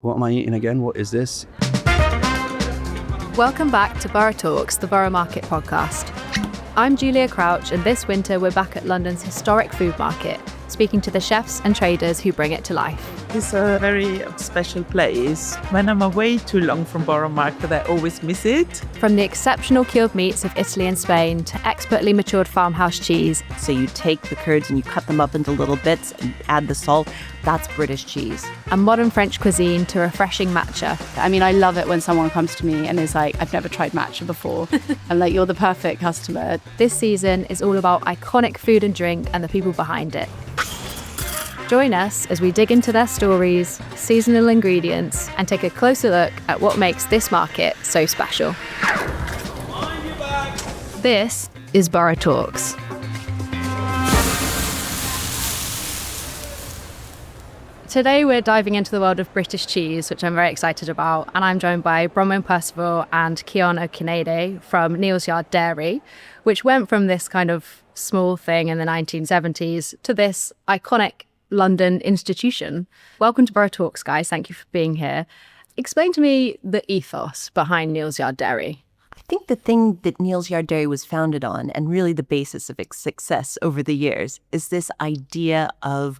What am I eating again? What is this? Welcome back to Borough Talks, the Borough Market podcast. I'm Giulia Crouch, and this winter we're back at London's historic food market, speaking to the chefs and traders who bring it to life. It's a very special place. When I'm away too long from Borough Market, I always miss it. From the exceptional cured meats of Italy and Spain to expertly matured farmhouse cheese. So you take the curds and you cut them up into little bits and add the salt. That's British cheese. And modern French cuisine to refreshing matcha. I mean, I love it when someone comes to me and is like, I've never tried matcha before. I'm like, you're the perfect customer. This season is all about iconic food and drink and the people behind it. Join us as we dig into their stories, seasonal ingredients, and take a closer look at what makes this market so special. This is Borough Talks. Today we're diving into the world of British cheese, which I'm very excited about, and I'm joined by Bronwen Percival and Cián Ó Cinnéide from Neal's Yard Dairy, which went from this kind of small thing in the 1970s to this iconic London institution. Welcome to Borough Talks, guys. Thank you for being here. Explain to me the ethos behind Neal's Yard Dairy. I think the thing that Neal's Yard Dairy was founded on, and really the basis of its success over the years, is this idea of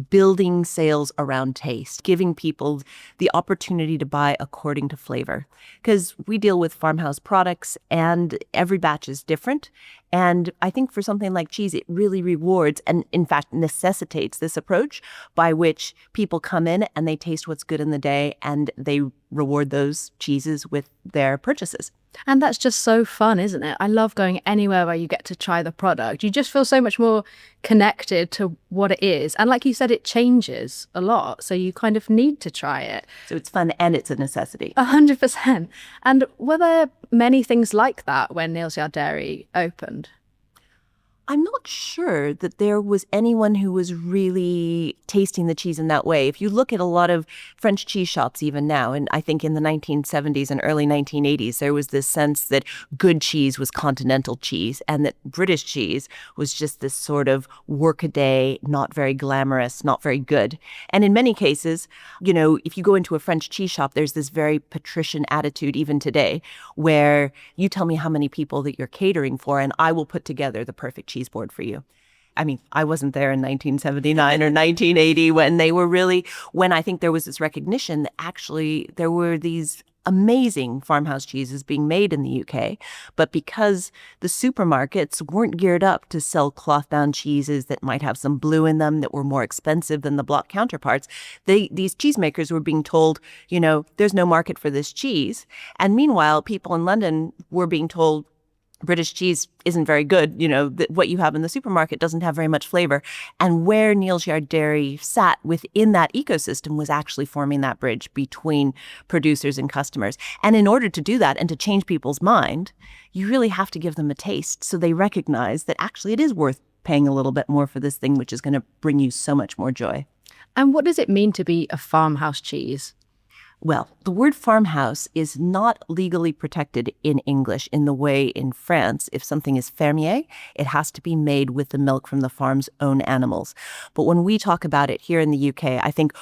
building sales around taste, giving people the opportunity to buy according to flavor. Because we deal with farmhouse products and every batch is different. And I think for something like cheese, it really rewards and in fact necessitates this approach by which people come in and they taste what's good in the day and they reward those cheeses with their purchases. And that's just so fun, isn't it? I love going anywhere where you get to try the product. You just feel so much more connected to what it is. And like you said, it changes a lot. So you kind of need to try it. So it's fun and it's a necessity. 100%. And were there many things like that when Neal's Yard Dairy opened? I'm not sure that there was anyone who was really tasting the cheese in that way. If you look at a lot of French cheese shops even now, and I think in the 1970s and early 1980s, there was this sense that good cheese was continental cheese and that British cheese was just this sort of workaday, not very glamorous, not very good. And in many cases, you know, if you go into a French cheese shop, there's this very patrician attitude even today where you tell me how many people that you're catering for and I will put together the perfect cheese board for you. I mean, I wasn't there in 1979 or 1980 when I think there was this recognition that actually there were these amazing farmhouse cheeses being made in the UK, but because the supermarkets weren't geared up to sell cloth-bound cheeses that might have some blue in them that were more expensive than the block counterparts, these cheesemakers were being told, you know, there's no market for this cheese. And meanwhile, people in London were being told, British cheese isn't very good. You know, what you have in the supermarket doesn't have very much flavor. And where Neal's Yard Dairy sat within that ecosystem was actually forming that bridge between producers and customers. And in order to do that and to change people's mind, you really have to give them a taste so they recognize that actually it is worth paying a little bit more for this thing, which is going to bring you so much more joy. And what does it mean to be a farmhouse cheese? Well, the word farmhouse is not legally protected in English in the way in France. If something is fermier, it has to be made with the milk from the farm's own animals. But when we talk about it here in the UK, I think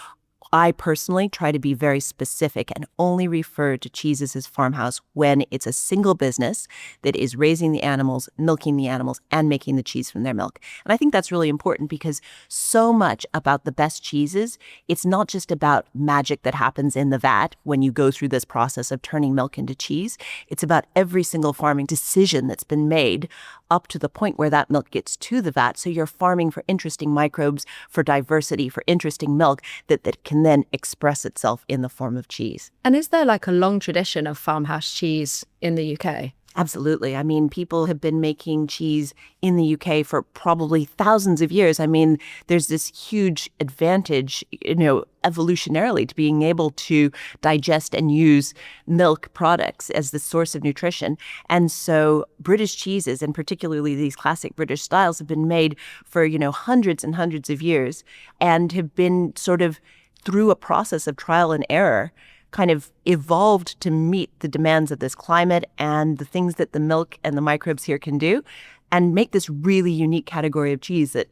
I personally try to be very specific and only refer to cheeses as farmhouse when it's a single business that is raising the animals, milking the animals, and making the cheese from their milk. And I think that's really important because so much about the best cheeses, it's not just about magic that happens in the vat when you go through this process of turning milk into cheese. It's about every single farming decision that's been made up to the point where that milk gets to the vat. So you're farming for interesting microbes, for diversity, for interesting milk that can then express itself in the form of cheese. And is there like a long tradition of farmhouse cheese in the UK? Absolutely. I mean, people have been making cheese in the UK for probably thousands of years. I mean, there's this huge advantage, you know, evolutionarily to being able to digest and use milk products as the source of nutrition. And so British cheeses, and particularly these classic British styles, have been made for, you know, hundreds and hundreds of years and have been sort of through a process of trial and error kind of evolved to meet the demands of this climate and the things that the milk and the microbes here can do and make this really unique category of cheese that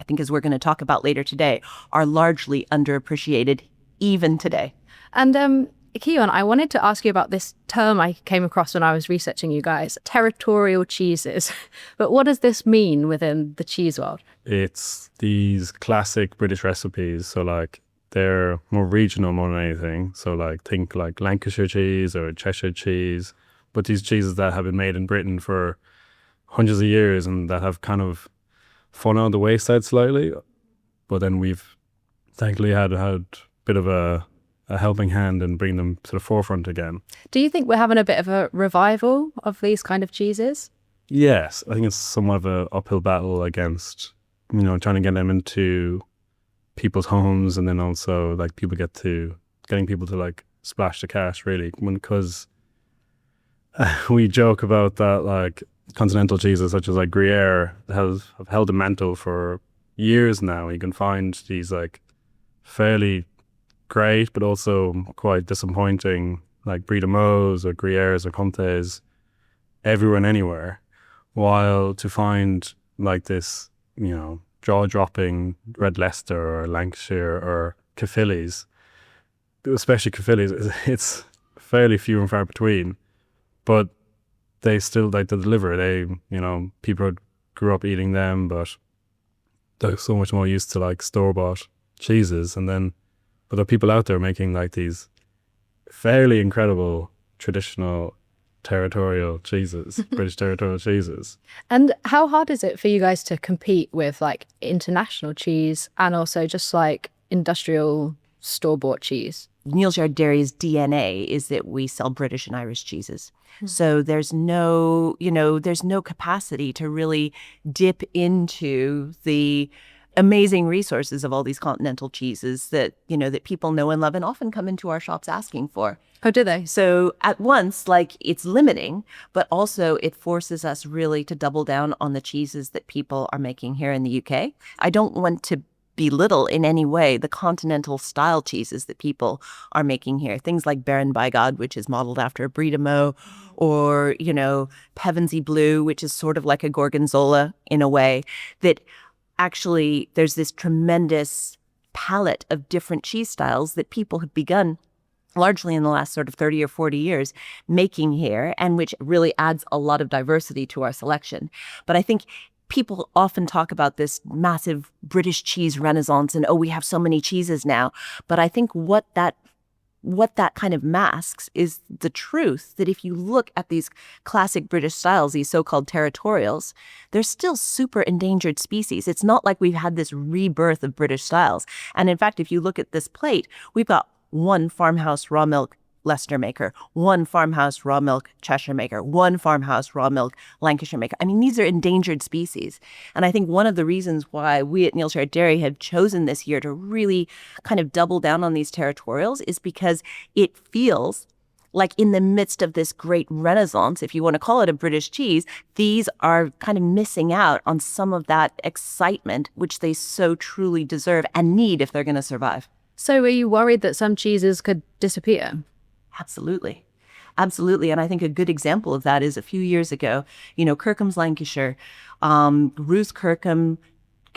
I think, as we're going to talk about later today, are largely underappreciated even today. And Cián, I wanted to ask you about this term I came across when I was researching you guys, territorial cheeses. But what does this mean within the cheese world? It's these classic British recipes. So like they're more regional more than anything. So like think like Lancashire cheese or Cheshire cheese. But these cheeses that have been made in Britain for hundreds of years and that have kind of fallen on the wayside slightly. But then we've thankfully had a bit of a helping hand and bring them to the forefront again. Do you think we're having a bit of a revival of these kind of cheeses? Yes, I think it's somewhat of an uphill battle against, trying to get them into people's homes, and then also like getting people to like splash the cash really, because we joke about that like continental cheeses such as like Gruyere have held a mantle for years now. You can find these like fairly great but also quite disappointing like Brie de Meaux or Gruyères or Comtés everywhere and anywhere, while to find like this jaw-dropping Red Leicester or Lancashire or Caerphillies, especially Caerphillies, it's fairly few and far between, but they still like to deliver. People grew up eating them, but they're so much more used to like store-bought cheeses. But there are people out there making like these fairly incredible traditional territorial cheeses, British territorial cheeses. And how hard is it for you guys to compete with like international cheese and also just like industrial store-bought cheese? Neal's Yard Dairy's DNA is that we sell British and Irish cheeses. So there's no capacity to really dip into the amazing resources of all these continental cheeses that people know and love and often come into our shops asking for. Oh, do they? So at once, like, it's limiting, but also it forces us really to double down on the cheeses that people are making here in the UK. I don't want to belittle in any way the continental style cheeses that people are making here. Things like Baron by God, which is modeled after a Brie de Meaux, or, Pevensey Blue, which is sort of like a Gorgonzola in a way, that actually there's this tremendous palette of different cheese styles that people have begun largely in the last sort of 30 or 40 years making here, and which really adds a lot of diversity to our selection. But I think people often talk about this massive British cheese renaissance and, we have so many cheeses now. But I think what that kind of masks is the truth that if you look at these classic British styles, these so-called territorials, they're still super endangered species. It's not like we've had this rebirth of British styles. And in fact, if you look at this plate, we've got one farmhouse raw milk Leicester maker, one farmhouse raw milk Cheshire maker, one farmhouse raw milk Lancashire maker. I mean, these are endangered species. And I think one of the reasons why we at Neal's Yard Dairy have chosen this year to really kind of double down on these territorials is because it feels like in the midst of this great renaissance, if you want to call it a British cheese, these are kind of missing out on some of that excitement, which they so truly deserve and need if they're going to survive. So are you worried that some cheeses could disappear? Absolutely. Absolutely. And I think a good example of that is a few years ago, Kirkham's Lancashire, Ruth Kirkham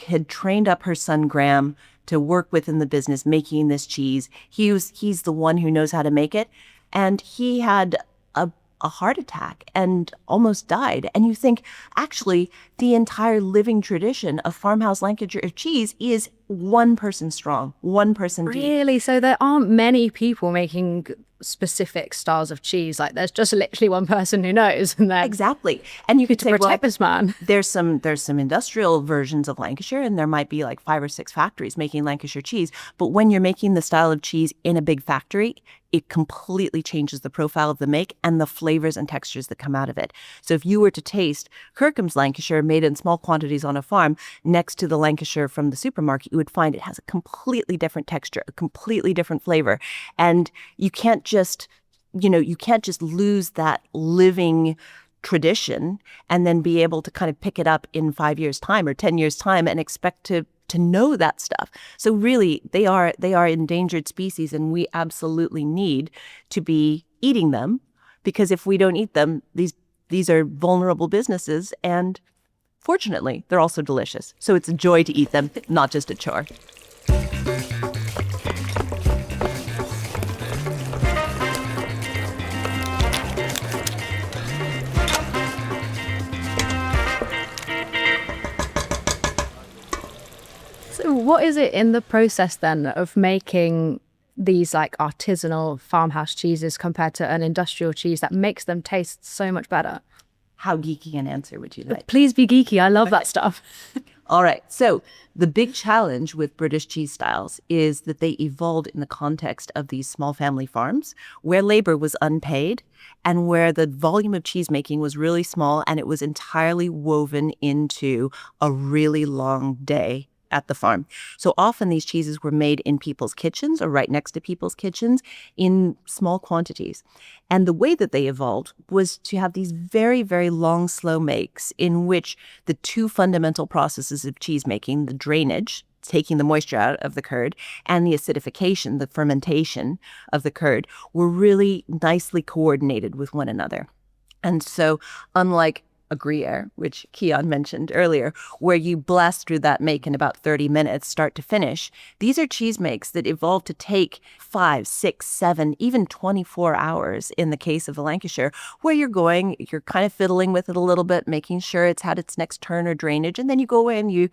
had trained up her son Graham to work within the business making this cheese. He's the one who knows how to make it. And he had a heart attack and almost died. And you think, actually, the entire living tradition of farmhouse Lancashire cheese is one person strong, one person deep. Really? So there aren't many people making specific styles of cheese. Like there's just literally one person who knows. And then exactly. And you could say, protect this man. There's some industrial versions of Lancashire, and there might be like 5 or 6 factories making Lancashire cheese. But when you're making the style of cheese in a big factory, it completely changes the profile of the make and the flavors and textures that come out of it. So if you were to taste Kirkham's Lancashire made in small quantities on a farm next to the Lancashire from the supermarket, you would find it has a completely different texture, a completely different flavor. And you can't just lose that living tradition and then be able to kind of pick it up in 5 years' time or 10 years' time and expect to know that stuff. So really, they are endangered species, and we absolutely need to be eating them, because if we don't eat them, these are vulnerable businesses, and fortunately, they're also delicious. So it's a joy to eat them, not just a chore. what is it in the process then of making these like artisanal farmhouse cheeses compared to an industrial cheese that makes them taste so much better? How geeky an answer would you like? Please be geeky. I love that stuff. All right. So the big challenge with British cheese styles is that they evolved in the context of these small family farms where labor was unpaid and where the volume of cheese making was really small, and it was entirely woven into a really long day at the farm. So often these cheeses were made in people's kitchens or right next to people's kitchens in small quantities. And the way that they evolved was to have these very, very long, slow makes in which the two fundamental processes of cheese making, the drainage, taking the moisture out of the curd, and the acidification, the fermentation of the curd, were really nicely coordinated with one another. And so unlike a Gruyere, which Cián mentioned earlier, where you blast through that make in about 30 minutes, start to finish. These are cheese makes that evolved to take 5, 6, 7, even 24 hours in the case of the Lancashire, where you're kind of fiddling with it a little bit, making sure it's had its next turn or drainage, and then you go away and you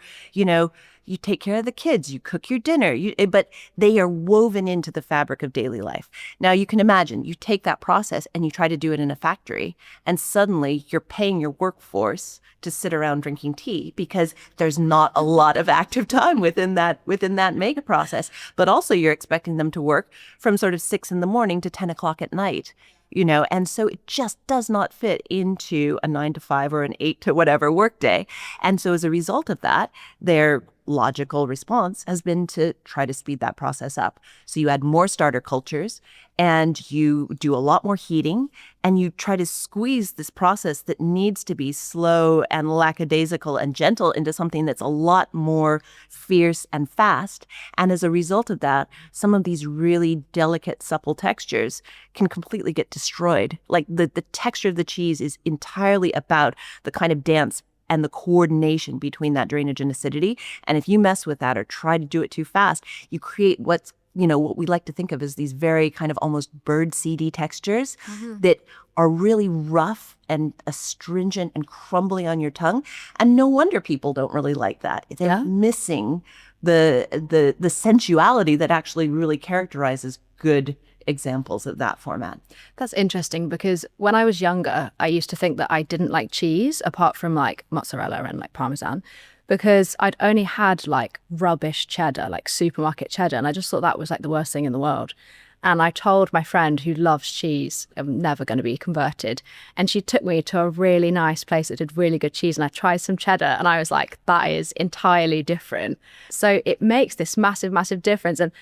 take care of the kids, you cook your dinner, but they are woven into the fabric of daily life. Now you can imagine, you take that process and you try to do it in a factory, and suddenly you're paying your workforce to sit around drinking tea because there's not a lot of active time within that make process. But also you're expecting them to work from sort of 6 a.m. to 10 o'clock at night. And so it just does not fit into a 9 to 5 or an 8 to whatever workday. And so as a result of that, their logical response has been to try to speed that process up. So you add more starter cultures and you do a lot more heating, and you try to squeeze this process that needs to be slow and lackadaisical and gentle into something that's a lot more fierce and fast. And as a result of that, some of these really delicate, supple textures can completely get destroyed. Like the texture of the cheese is entirely about the kind of dance and the coordination between that drainage and acidity. And if you mess with that or try to do it too fast, you create what we like to think of as these very kind of almost bird-seedy textures that are really rough and astringent and crumbly on your tongue. And no wonder people don't really like that. They're missing the sensuality that actually really characterizes good examples of that format. That's interesting, because when I was younger, I used to think that I didn't like cheese apart from like mozzarella and like Parmesan, because I'd only had like rubbish cheddar, like supermarket cheddar, and I just thought that was like the worst thing in the world. And I told my friend who loves cheese, I'm never going to be converted. And she took me to a really nice place that did really good cheese. And I tried some cheddar and I was like, that is entirely different. So it makes this massive, massive difference. And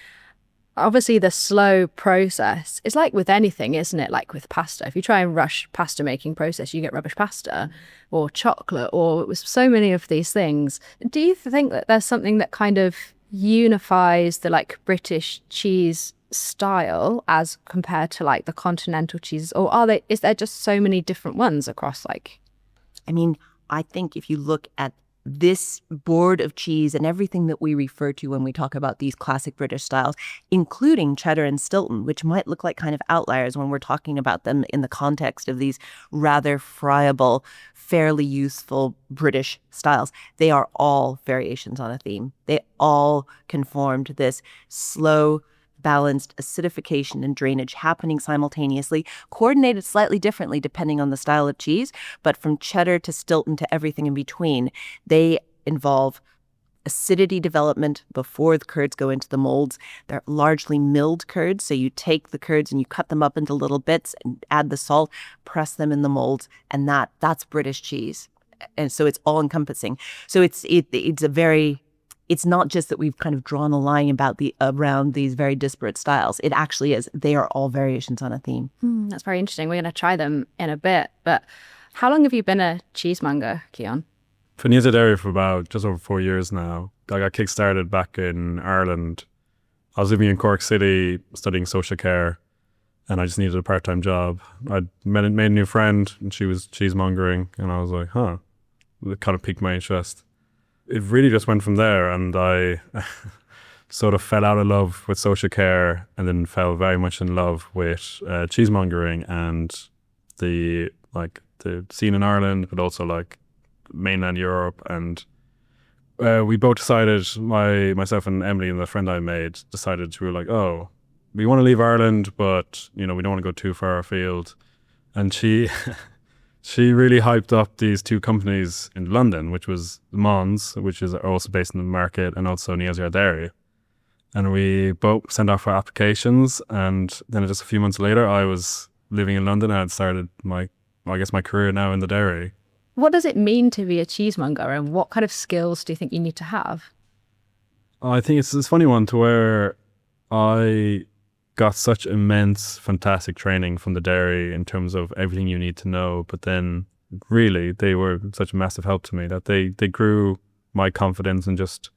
obviously the slow process is like with anything, isn't it? Like with pasta. If you try and rush pasta making process, you get rubbish pasta or chocolate or with so many of these things. Do you think that there's something that kind of unifies the like British cheese style as compared to like the continental cheeses, or is there just so many different ones across like? I think if you look at this board of cheese and everything that we refer to when we talk about these classic British styles, including cheddar and Stilton, which might look like kind of outliers when we're talking about them in the context of these rather friable, fairly useful British styles, they are all variations on a theme. They all conform to this slow, balanced acidification and drainage happening simultaneously, coordinated slightly differently depending on the style of cheese, but from cheddar to Stilton to everything in between, they involve acidity development before the curds go into the molds. They're largely milled curds, so you take the curds and you cut them up into little bits and add the salt, press them in the molds, and that's British cheese. And so it's all encompassing. So it's not just that we've kind of drawn a line around these very disparate styles. It actually is. They are all variations on a theme. That's very interesting. We're going to try them in a bit. But how long have you been a cheesemonger, Cián? Been in the dairy for about just over 4 years now. I got kick-started back in Ireland. I was living in Cork City studying social care, and I just needed a part-time job. I'd made a new friend, and she was cheesemongering, and I was like, it kind of piqued my interest. It really just went from there, and I sort of fell out of love with social care and then fell very much in love with cheesemongering and the scene in Ireland, but also like mainland Europe, and we both decided, myself and Emily and the friend I made decided, we were like, oh, we want to leave Ireland, but we don't want to go too far afield. And she she really hyped up these two companies in London, which was Mons, which is also based in the market, and also Neal's Yard Dairy. And we both sent off our applications, and then just a few months later, I was living in London and I'd started my career now in the dairy. What does it mean to be a cheesemonger, and what kind of skills do you think you need to have? I think it's this funny one to where I got such immense, fantastic training from the dairy in terms of everything you need to know. But then really, they were such a massive help to me that they grew my confidence and just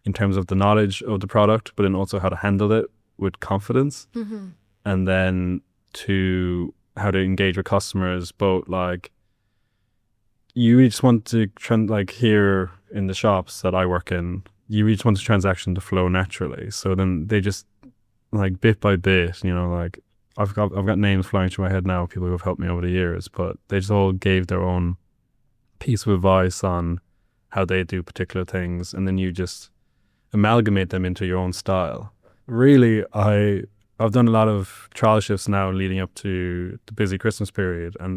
in terms of the knowledge of the product, but then also how to handle it with confidence. Mm-hmm. And then to how to engage with customers, both like you really just want to like here in the shops that I work in, you really just want the transaction to flow naturally. So then they just like bit by bit, like I've got names flying through my head now, people who have helped me over the years, but they just all gave their own piece of advice on how they do particular things, and then you just amalgamate them into your own style. Really, I've done a lot of trial shifts now leading up to the busy Christmas period, and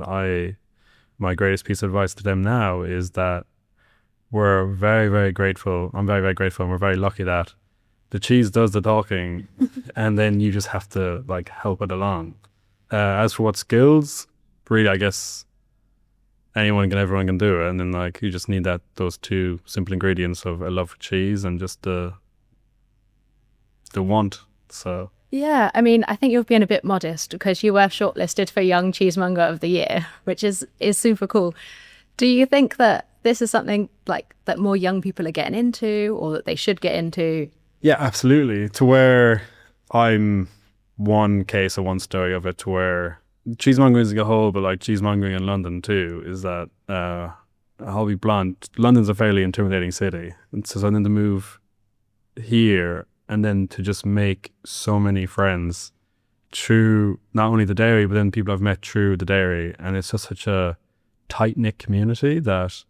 my greatest piece of advice to them now is that we're very, very grateful. I'm very, very grateful, and we're very lucky that the cheese does the talking, and then you just have to like help it along. As for what skills, really, I guess everyone can do it, and then like you just need those two simple ingredients of a love for cheese and just the want. So. Yeah, I mean, I think you're being a bit modest because you were shortlisted for Young Cheesemonger of the Year, which is super cool. Do you think that this is something like that more young people are getting into, or that they should get into? Yeah, absolutely. To where I'm one case or one story of it, to where cheesemongering as a whole, but like cheesemongering in London too, is that I'll be blunt, London's a fairly intimidating city. And so then to move here and then to just make so many friends through not only the dairy, but then people I've met through the dairy. And it's just such a tight-knit community that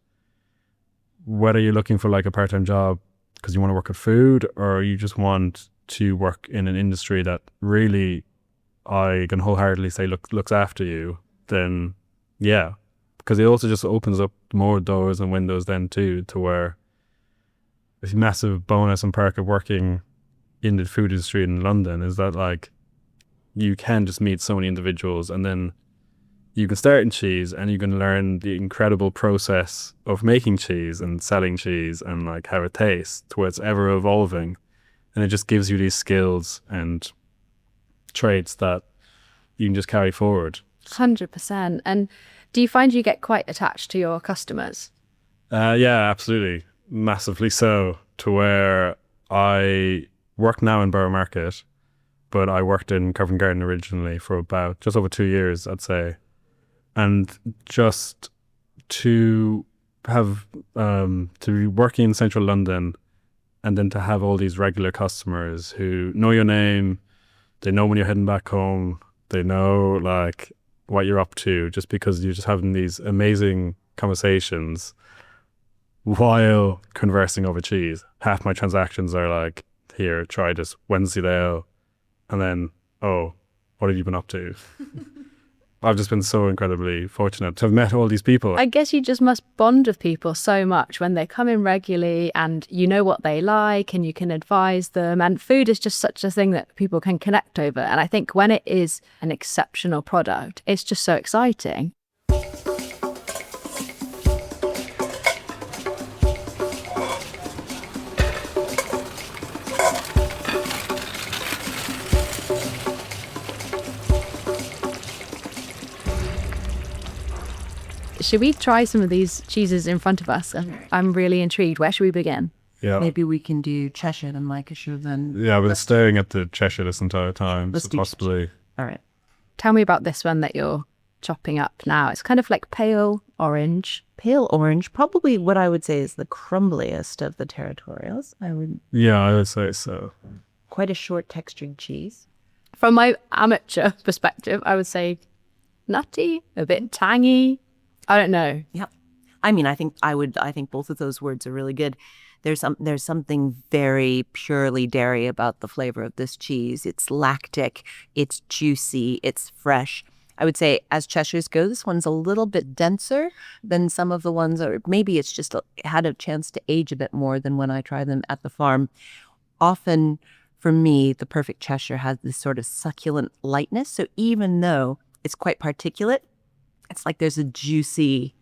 whether you're looking for like a part-time job because you want to work with food, or you just want to work in an industry that really I can wholeheartedly say looks after you, then yeah. Because it also just opens up more doors and windows then too, to where a massive bonus and perk of working in the food industry in London is that like you can just meet so many individuals, and then you can start in cheese and you can learn the incredible process of making cheese and selling cheese and like how it tastes, to where it's ever evolving, and it just gives you these skills and traits that you can just carry forward. 100%. And do you find you get quite attached to your customers? Yeah, absolutely. Massively so, to where I work now in Borough Market, but I worked in Covent Garden originally for about just over 2 years, I'd say. And just to have, to be working in central London and then to have all these regular customers who know your name, they know when you're heading back home, they know like what you're up to, just because you're just having these amazing conversations while conversing over cheese. Half my transactions are like, here, try this Wensleydale, and then, oh, what have you been up to? I've just been so incredibly fortunate to have met all these people. I guess you just must bond with people so much when they come in regularly, and you know what they like and you can advise them. And food is just such a thing that people can connect over. And I think when it is an exceptional product, it's just so exciting. Should we try some of these cheeses in front of us? I'm really intrigued. Where should we begin? Yeah. Maybe we can do Cheshire and Lancashire then. Yeah, I've been staring at the Cheshire this entire time. Let's So do possibly. All right. Tell me about this one that you're chopping up now. It's kind of like pale orange. Pale orange, probably what I would say is the crumbliest of the territorials. Yeah, I would say so. Quite a short textured cheese. From my amateur perspective, I would say nutty, a bit tangy. I don't know. Yep. I mean, I think both of those words are really good. there's something very purely dairy about the flavor of this cheese. It's lactic, it's juicy, it's fresh. I would say as Cheshires go, this one's a little bit denser than some of the ones, or maybe it's just had a chance to age a bit more than when I try them at the farm. Often, for me, the perfect Cheshire has this sort of succulent lightness. So even though it's quite particulate, it's like there's a juicy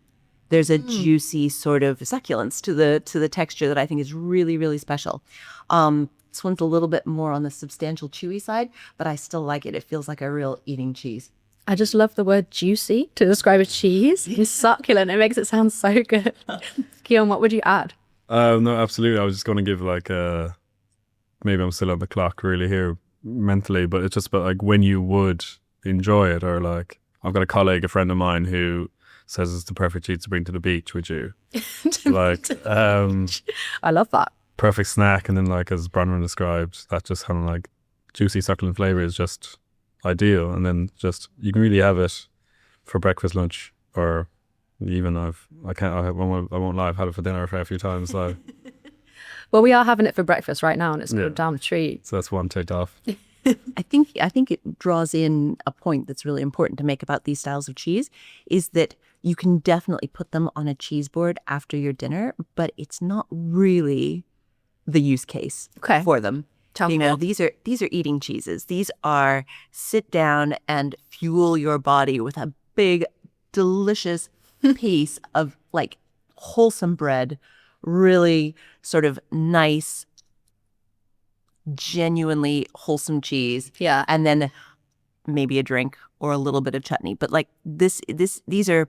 sort of succulence to the texture that I think is really, really special. This one's a little bit more on the substantial chewy side, but I still like it. It feels like a real eating cheese. I just love the word juicy to describe a cheese. It's succulent. It makes it sound so good. Cián, what would you add? No, absolutely. I was just going to give like maybe I'm still on the clock really here mentally, but it's just about like when you would enjoy it, or like I've got a friend of mine who says it's the perfect cheese to bring to the beach. Would you? Like, I love that. perfect snack, and then like as Bronwen described, that just kind of like juicy succulent flavor is just ideal. And then just you can really have it for breakfast, lunch, or even I won't lie, I've had it for dinner a fair few times. So Well, we are having it for breakfast right now, and it's good down a treat. so that's one ticked off. I think it draws in a point that's really important to make about these styles of cheese, is that you can definitely put them on a cheese board after your dinner, but it's not really the use case for them. Tell me more. These are eating cheeses. These are sit down and fuel your body with a big, delicious piece of like wholesome bread, really sort of nice, genuinely wholesome cheese. Yeah. And then maybe a drink or a little bit of chutney. But like these are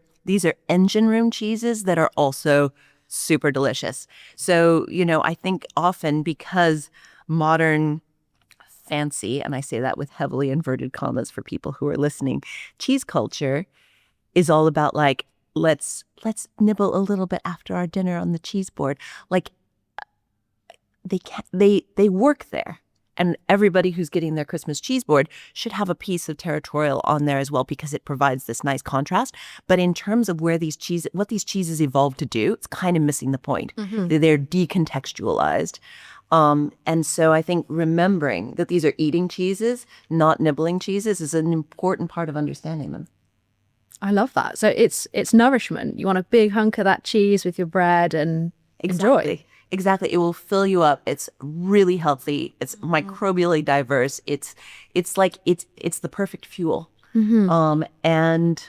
engine room cheeses that are also super delicious. So, I think often because modern fancy, and I say that with heavily inverted commas for people who are listening, cheese culture is all about like, let's nibble a little bit after our dinner on the cheese board. Like they work there. And everybody who's getting their Christmas cheese board should have a piece of territorial on there as well, because it provides this nice contrast. But in terms of what these cheeses evolved to do, it's kind of missing the point. They're decontextualized. And so I think remembering that these are eating cheeses, not nibbling cheeses, is an important part of understanding them. I love that. So it's nourishment. You want a big hunk of that cheese with your bread and enjoy. Exactly. It will fill you up. It's really healthy. It's microbially diverse. It's the perfect fuel. And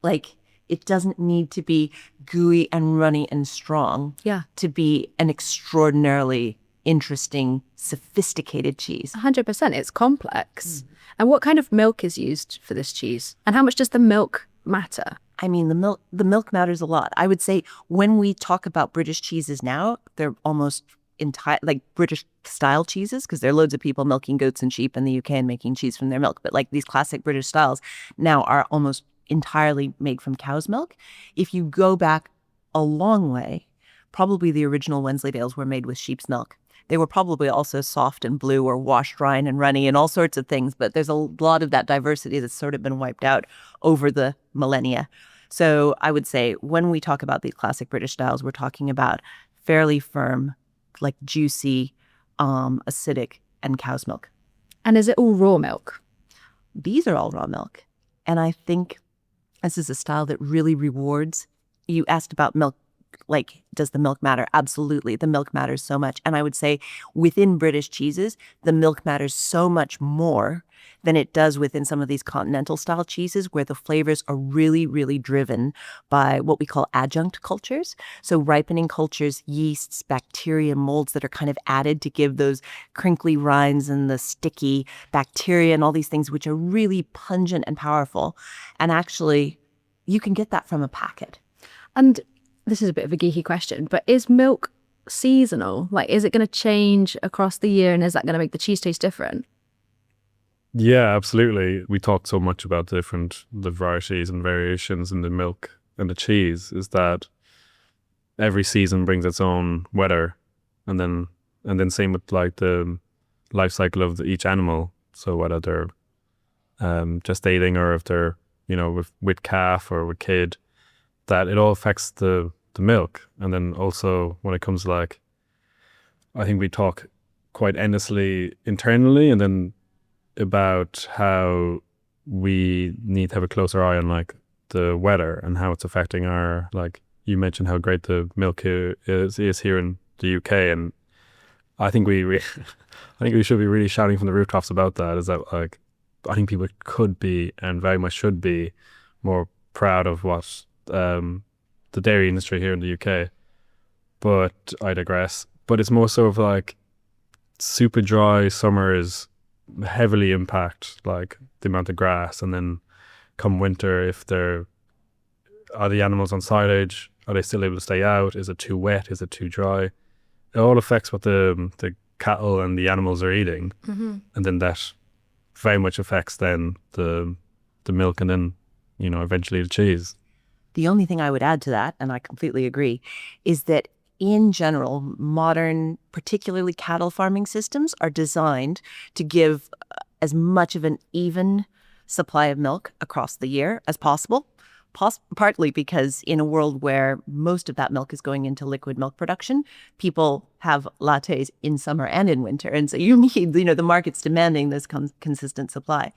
like it doesn't need to be gooey and runny and strong to be an extraordinarily interesting, sophisticated cheese. 100%. It's complex. And what kind of milk is used for this cheese? And how much does the milk matter? I mean, the milk matters a lot. I would say when we talk about British cheeses now, they're almost entire like British style cheeses, because there are loads of people milking goats and sheep in the UK and making cheese from their milk. But like these classic British styles now are almost entirely made from cow's milk. If you go back a long way, probably the original Wensleydales were made with sheep's milk. They were probably also soft and blue or washed rind and runny and all sorts of things, but there's a lot of that diversity that's sort of been wiped out over the millennia. So I would say when we talk about these classic British styles, we're talking about fairly firm, like juicy, acidic, and cow's milk. And is it all raw milk? These are all raw milk. And I think this is a style that really rewards. You asked about milk. Like, does the milk matter? Absolutely. The milk matters so much. And I would say within British cheeses, the milk matters so much more than it does within some of these continental style cheeses, where the flavors are really, really driven by what we call adjunct cultures. So ripening cultures, yeasts, bacteria, molds that are kind of added to give those crinkly rinds and the sticky bacteria and all these things, which are really pungent and powerful. And actually, you can get that from a packet. And this is a bit of a geeky question, but is milk seasonal? Like, is it going to change across the year, and is that going to make the cheese taste different? Yeah, absolutely. We talked so much about the varieties and variations in the milk and the cheese, is that every season brings its own weather, and then same with like the life cycle of each animal. So whether they're gestating or if they're with calf or with kid, that it all affects the milk. And then also when it comes to like I think we talk quite endlessly internally, and then about how we need to have a closer eye on like the weather and how it's affecting our, like you mentioned how great the milk is here in the UK, and I think I think we should be really shouting from the rooftops about that. Is that like I think people could be and very much should be more proud of what the dairy industry here in the UK. But I digress. But it's more so of like super dry summers heavily impact like the amount of grass, and then come winter, if are the animals on silage, are they still able to stay out? Is it too wet? Is it too dry? It all affects what the cattle and the animals are eating, and then that very much affects then the milk, and then eventually the cheese. The only thing I would add to that, and I completely agree, is that in general, modern, particularly cattle farming systems, are designed to give as much of an even supply of milk across the year as possible. Partly because in a world where most of that milk is going into liquid milk production, people have lattes in summer and in winter. And so you need, the market's demanding this consistent supply.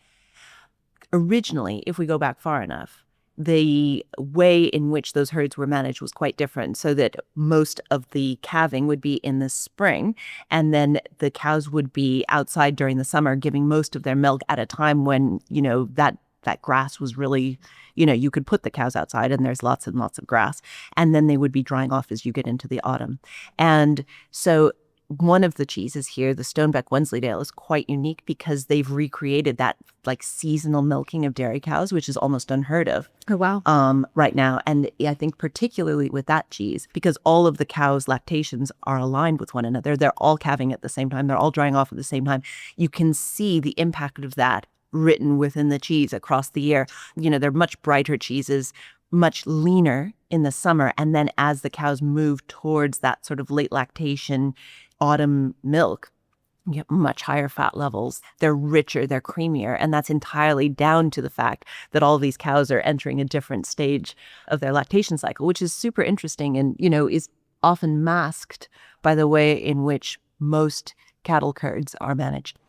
Originally, if we go back far enough, the way in which those herds were managed was quite different, so that most of the calving would be in the spring, and then the cows would be outside during the summer, giving most of their milk at a time when, that grass was really, you could put the cows outside and there's lots and lots of grass, and then they would be drying off as you get into the autumn. And so one of the cheeses here, the Stonebeck Wensleydale, is quite unique because they've recreated that like seasonal milking of dairy cows, which is almost unheard of. Oh, wow. Right now. And I think particularly with that cheese, because all of the cows' lactations are aligned with one another, they're all calving at the same time, they're all drying off at the same time. You can see the impact of that written within the cheese across the year. They're much brighter cheeses, much leaner in the summer. And then as the cows move towards that sort of late lactation autumn milk, you get much higher fat levels. They're richer, they're creamier. And that's entirely down to the fact that all these cows are entering a different stage of their lactation cycle, which is super interesting and, is often masked by the way in which most cattle herds are managed.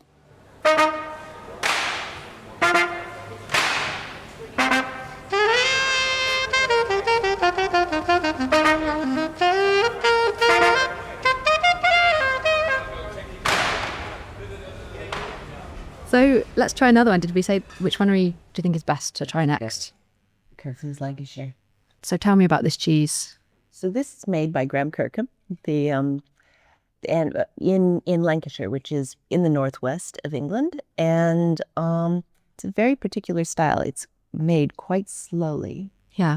So let's try another one. Did we say which one do you think is best to try next? Kirkham's Lancashire. So tell me about this cheese. So this is made by Graham Kirkham, and in Lancashire, which is in the northwest of England, and it's a very particular style. It's made quite slowly,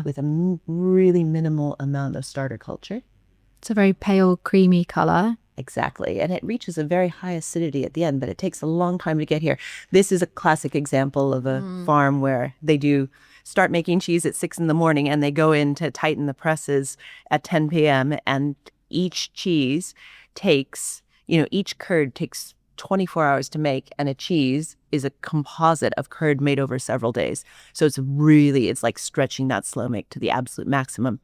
with a really minimal amount of starter culture. It's a very pale, creamy color. Exactly. And it reaches a very high acidity at the end, but it takes a long time to get here. This is a classic example of a farm where they do start making cheese at 6 a.m. and they go in to tighten the presses at 10 p.m. And each cheese takes, each curd takes 24 hours to make, and a cheese is a composite of curd made over several days. So it's like stretching that slow make to the absolute maximum.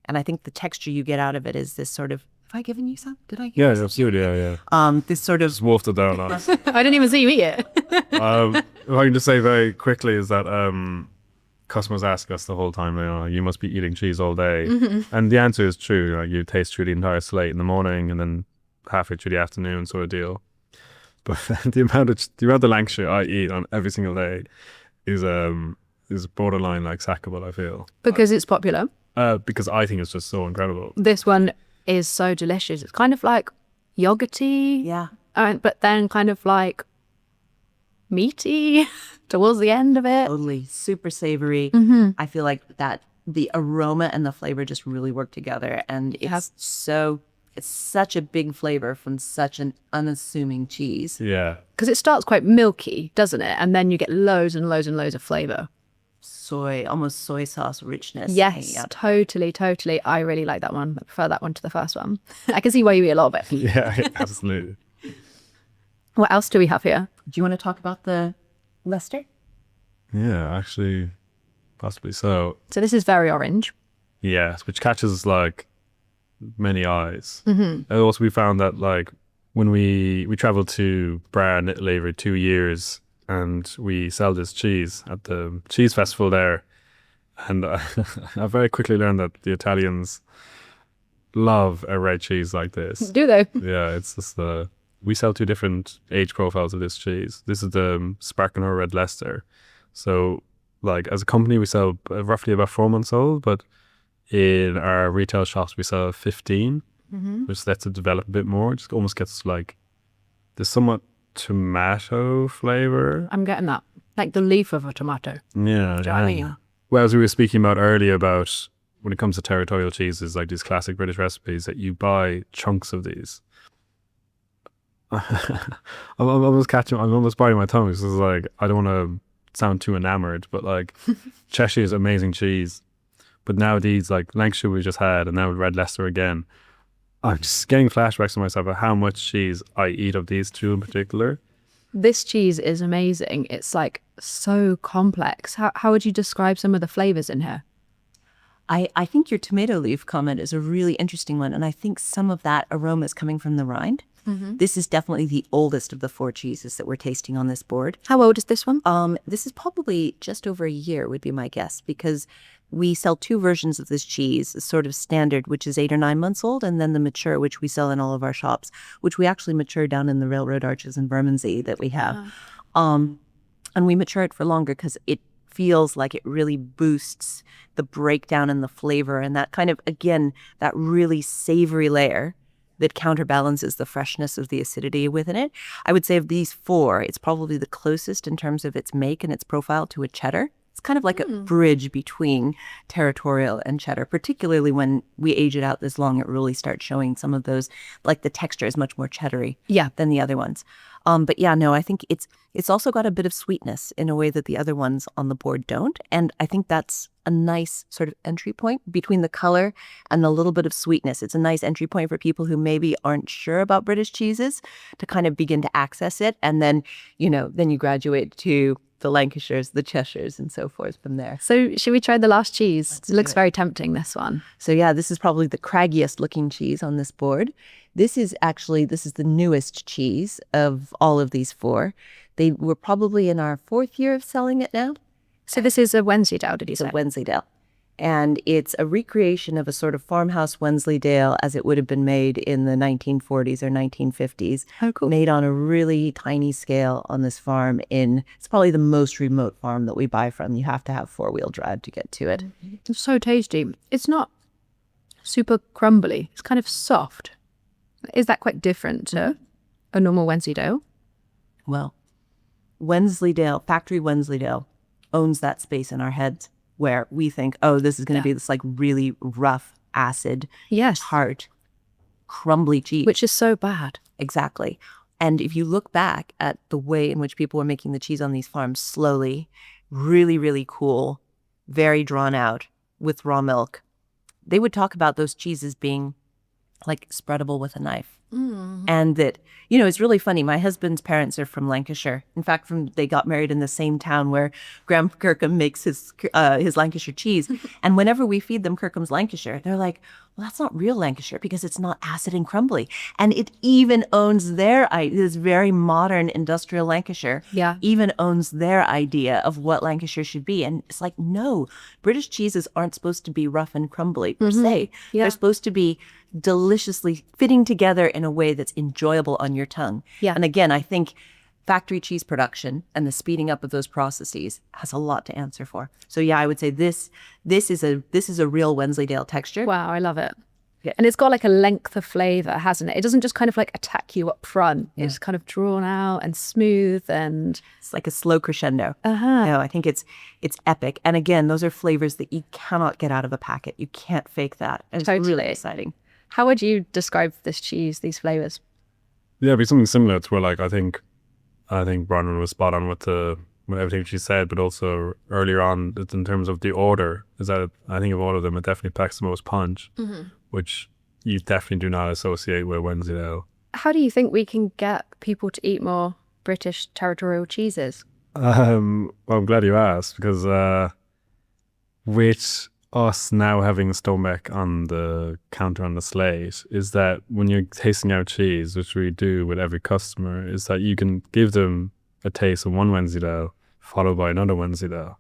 And I think the texture you get out of it is this sort of, have I given you some? Did I? Yeah, absolutely. Yeah. This sort of just wolfed it down on us. I didn't even see you eat it. If I can just say very quickly is that customers ask us the whole time, you must be eating cheese all day. And the answer is true. You taste through the entire slate in the morning and then halfway through the afternoon sort of deal. But the amount of Lancashire I eat on every single day is borderline like sackable, I feel. Because it's popular? Because I think it's just so incredible. This one is so delicious. It's kind of like yogurty. Yeah. But then kind of like meaty towards the end of it. Totally. Super savory. I feel like that the aroma and the flavor just really work together. And it's such a big flavor from such an unassuming cheese. Yeah. Because it starts quite milky, doesn't it? And then you get loads and loads and loads of flavor. Almost soy sauce richness. Yes, totally. I really like that one. I prefer that one to the first one. I can see why you eat a lot of it. Yeah, absolutely. What else do we have here? Do you want to talk about the Leicester? Yeah, actually, possibly so. So this is very orange. Yes, which catches like many eyes. And also we found that like when we traveled to Bra in Italy every 2 years, and we sell this cheese at the cheese festival there. And I very quickly learned that the Italians love a red cheese like this. Do they? Yeah, it's just we sell 2 different age profiles of this cheese. This is the Sparkling Red Leicester. So, like, as a company, we sell roughly about 4 months old, but in our retail shops, we sell 15, which lets it develop a bit more. It just almost gets like this somewhat tomato flavor. I'm getting that. Like the leaf of a tomato. Yeah. Do you know what I mean? Well, as we were speaking about earlier about when it comes to territorial cheeses, like these classic British recipes that you buy chunks of these. I'm almost biting my tongue. It's like, I don't want to sound too enamored, but like Cheshire is amazing cheese. But now these, like Lancashire we just had, and now Red Leicester again, I'm just getting flashbacks to myself of how much cheese I eat of these 2 in particular. This cheese is amazing. It's like so complex. How would you describe some of the flavors in here? I think your tomato leaf comment is a really interesting one, and I think some of that aroma is coming from the rind. This is definitely the oldest of the 4 cheeses that we're tasting on this board. How old is this one? This is probably just over a year, would be my guess, because we sell 2 versions of this cheese, sort of standard, which is 8 or 9 months old, and then the mature, which we sell in all of our shops, which we actually mature down in the railroad arches in Bermondsey that we have. And we mature it for longer because it feels like it really boosts the breakdown in the flavor and that kind of, again, that really savory layer that counterbalances the freshness of the acidity within it. I would say of these 4, it's probably the closest in terms of its make and its profile to a cheddar. It's kind of like a bridge between territorial and cheddar, particularly when we age it out this long, it really starts showing some of those, like the texture is much more cheddary than the other ones. But yeah, no, I think it's also got a bit of sweetness in a way that the other ones on the board don't. And I think that's a nice sort of entry point between the color and the little bit of sweetness. It's a nice entry point for people who maybe aren't sure about British cheeses to kind of begin to access it. And then, then you graduate to the Lancashires, the Cheshires, and so forth from there. So should we try the last cheese? It looks very tempting, this one. So yeah, this is probably the craggiest looking cheese on this board. This is the newest cheese of all of these 4. They were probably in our 4th year of selling it now. So this is a Wensleydale, did you say? It's a Wensleydale. And it's a recreation of a sort of farmhouse Wensleydale as it would have been made in the 1940s or 1950s. Oh, cool. Made on a really tiny scale on this farm it's probably the most remote farm that we buy from. You have to have 4-wheel drive to get to it. It's so tasty. It's not super crumbly. It's kind of soft. Is that quite different to a normal Wensleydale? Well, Wensleydale, Factory Wensleydale, owns that space in our heads where we think, oh, this is going to be this like really rough, acid, tart, crumbly cheese. Which is so bad. Exactly. And if you look back at the way in which people were making the cheese on these farms slowly, really, really cool, very drawn out with raw milk, they would talk about those cheeses being like spreadable with a knife. And that, it's really funny. My husband's parents are from Lancashire. In fact, they got married in the same town where Graham Kirkham makes his Lancashire cheese. And whenever we feed them Kirkham's Lancashire, they're like, well, that's not real Lancashire because it's not acid and crumbly. And it even owns this very modern industrial Lancashire, even owns their idea of what Lancashire should be. And it's like, no, British cheeses aren't supposed to be rough and crumbly per se. They're supposed to be deliciously fitting together in a way that's enjoyable on your tongue. And again, I think factory cheese production and the speeding up of those processes has a lot to answer for. So yeah, I would say this is a real Wensleydale texture. Wow, I love it. And it's got like a length of flavor, hasn't it? It doesn't just kind of like attack you up front. It's kind of drawn out and smooth, and it's like a slow crescendo. I think it's epic. And again, those are flavors that you cannot get out of a packet. You can't fake that. And it's really exciting. How would you describe this cheese, these flavors? Yeah, it'd be something similar to where, like, I think Bronwen was spot on with everything she said, but also earlier on in terms of the order, is that I think of all of them, it definitely packs the most punch, which you definitely do not associate with Wensleydale. How do you think we can get people to eat more British territorial cheeses? Well, I'm glad you asked, because with us now having stomach on the counter on the slate is that when you're tasting out cheese, which we do with every customer, is that you can give them a taste of one Wensleydale followed by another Wensleydale.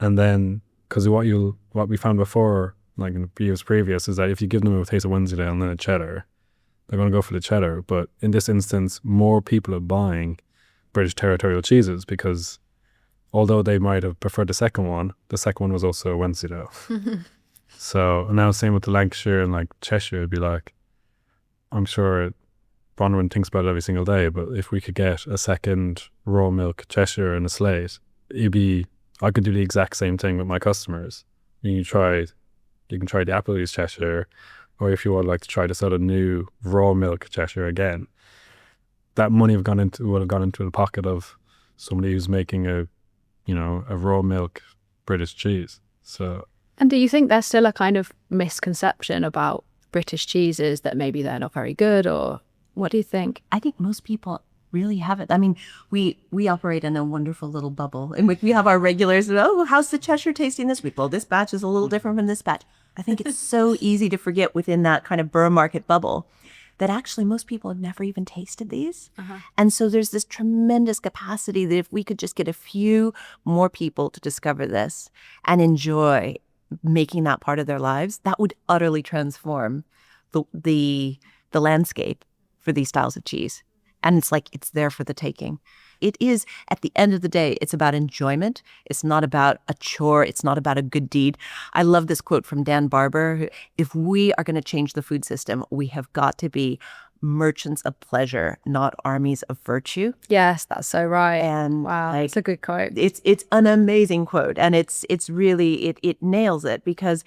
And then, because what we found before, like in the years previous, is that if you give them a taste of Wensleydale and then a cheddar, they're going to go for the cheddar. But in this instance, more people are buying British territorial cheeses because although they might have preferred the second one was also a Wensleydale. So now same with the Lancashire and like Cheshire, it'd be like, I'm sure Bronwen thinks about it every single day, but if we could get a second raw milk Cheshire and a slate, I could do the exact same thing with my customers. You can try the Applebee's Cheshire, or if you would like to try this other new raw milk Cheshire again, that money would have gone into the pocket of somebody who's making a raw milk British cheese. So. And do you think there's still a kind of misconception about British cheeses that maybe they're not very good, or what do you think? I think most people really haven't. I mean, we operate in a wonderful little bubble in which we have our regulars. Oh, how's the Cheshire tasting this week? Well, this batch is a little different from this batch. I think it's so easy to forget within that kind of borough market bubble that actually most people have never even tasted these. And so there's this tremendous capacity that if we could just get a few more people to discover this and enjoy making that part of their lives, that would utterly transform the landscape for these styles of cheese. And it's like it's there for the taking. It is, at the end of the day, it's about enjoyment. It's not about a chore. It's not about a good deed. I love this quote from Dan Barber. If we are going to change the food system, we have got to be merchants of pleasure, not armies of virtue. Yes, that's so right. And wow, it's a good quote. It's an amazing quote. And it's really, it nails it because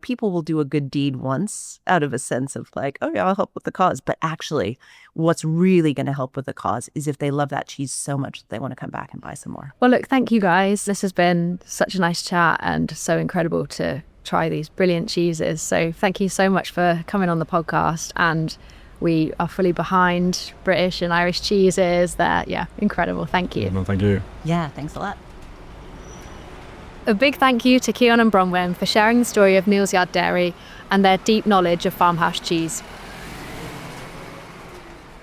people will do a good deed once out of a sense of like, oh yeah, I'll help with the cause. But actually, what's really going to help with the cause is if they love that cheese so much that they want to come back and buy some more. Well, look, thank you guys. This has been such a nice chat and so incredible to try these brilliant cheeses. So thank you so much for coming on the podcast. And we are fully behind British and Irish cheeses. They're, incredible. Thank you. No, thank you. Yeah, thanks a lot. A big thank you to Cián and Bronwen for sharing the story of Neal's Yard Dairy and their deep knowledge of farmhouse cheese.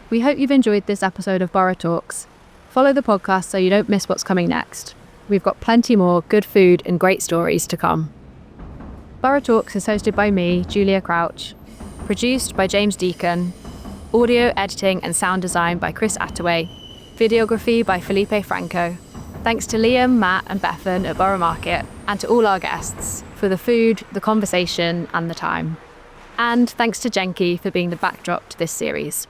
We hope you've enjoyed this episode of Borough Talks. Follow the podcast so you don't miss what's coming next. We've got plenty more good food and great stories to come. Borough Talks is hosted by me, Giulia Crouch, produced by James Deacon, audio editing and sound design by Chris Attaway, videography by Felipe Franco. Thanks to Liam, Matt and Bethan at Borough Market, and to all our guests for the food, the conversation and the time. And thanks to Jenki for being the backdrop to this series.